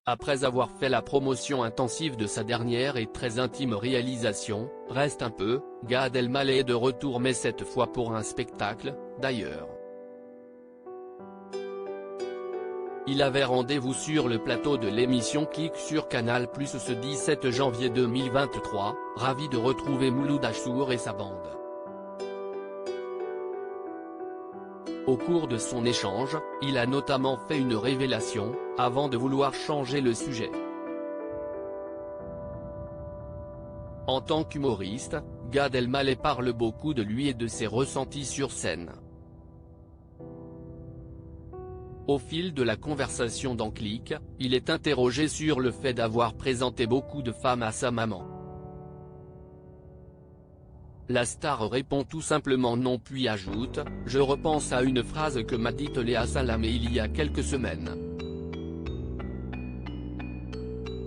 Après avoir fait la promotion intensive de sa dernière et très intime réalisation, Reste un peu, Gad Elmaleh est de retour mais cette fois pour un spectacle, d'ailleurs. Il avait rendez-vous sur le plateau de l'émission Click sur Canal+ ce 17 janvier 2023, ravi de retrouver Mouloud Achour et sa bande. Au cours de son échange, il a notamment fait une révélation, avant de vouloir changer le sujet. En tant qu'humoriste, Gad Elmaleh parle beaucoup de lui et de ses ressentis sur scène. Au fil de la conversation dans Click, il est interrogé sur le fait d'avoir présenté beaucoup de femmes à sa maman. La star répond tout simplement non puis ajoute « Je repense à une phrase que m'a dite Léa Salamé il y a quelques semaines.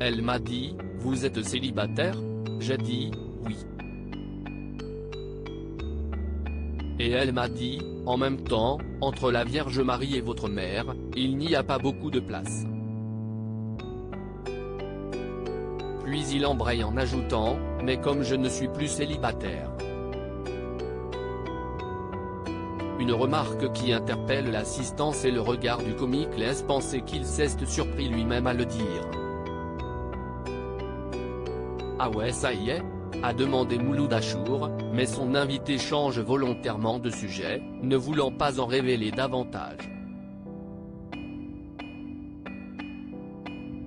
Elle m'a dit « Vous êtes célibataire ?» J'ai dit « Oui ». Et elle m'a dit « En même temps, entre la Vierge Marie et votre mère, il n'y a pas beaucoup de place. » Puis il embraye en ajoutant « Mais comme je ne suis plus célibataire ». Une remarque qui interpelle l'assistance et le regard du comique laisse penser qu'il s'est surpris lui-même à le dire. « Ah ouais ça y est ?» a demandé Mouloud Achour, mais son invité change volontairement de sujet, ne voulant pas en révéler davantage.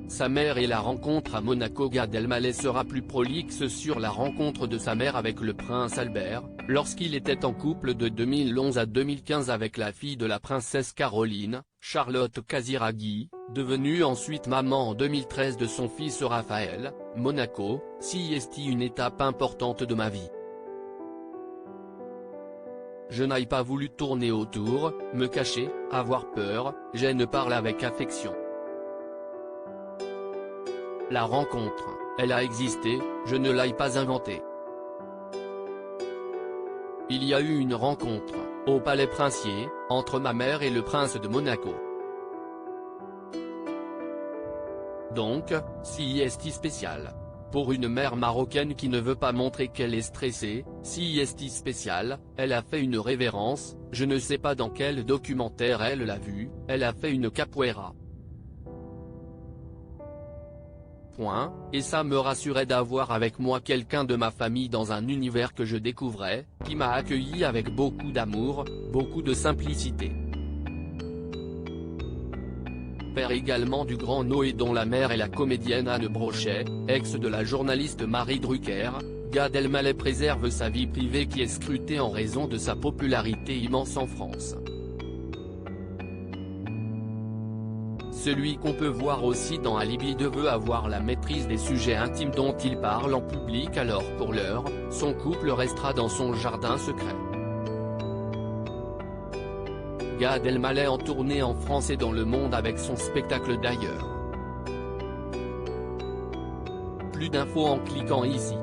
Sa mère et la rencontre à Monaco. Gad Elmaleh sera plus prolixe sur la rencontre de sa mère avec le prince Albert, lorsqu'il était en couple de 2011 à 2015 avec la fille de la princesse Caroline, Charlotte Casiraghi, devenue ensuite maman en 2013 de son fils Raphaël. Monaco, si est une étape importante de ma vie. Je n'ai pas voulu tourner autour, me cacher, avoir peur, j'aime parler avec affection. La rencontre, elle a existé, je ne l'ai pas inventée. Il y a eu une rencontre, au Palais Princier, entre ma mère et le prince de Monaco. Donc, si est spécial. Pour une mère marocaine qui ne veut pas montrer qu'elle est stressée, si est spécial, elle a fait une révérence, je ne sais pas dans quel documentaire elle l'a vu, elle a fait une capoeira. Point, et ça me rassurait d'avoir avec moi quelqu'un de ma famille dans un univers que je découvrais, qui m'a accueilli avec beaucoup d'amour, beaucoup de simplicité. Père également du grand Noé dont la mère est la comédienne Anne Brochet, ex de la journaliste Marie Drucker, Gad Elmaleh préserve sa vie privée qui est scrutée en raison de sa popularité immense en France. Celui qu'on peut voir aussi dans Alibi 2 veut avoir la maîtrise des sujets intimes dont il parle en public alors pour l'heure, son couple restera dans son jardin secret. Gad Elmaleh en tournée en France et dans le monde avec son spectacle d'ailleurs. Plus d'infos en cliquant ici.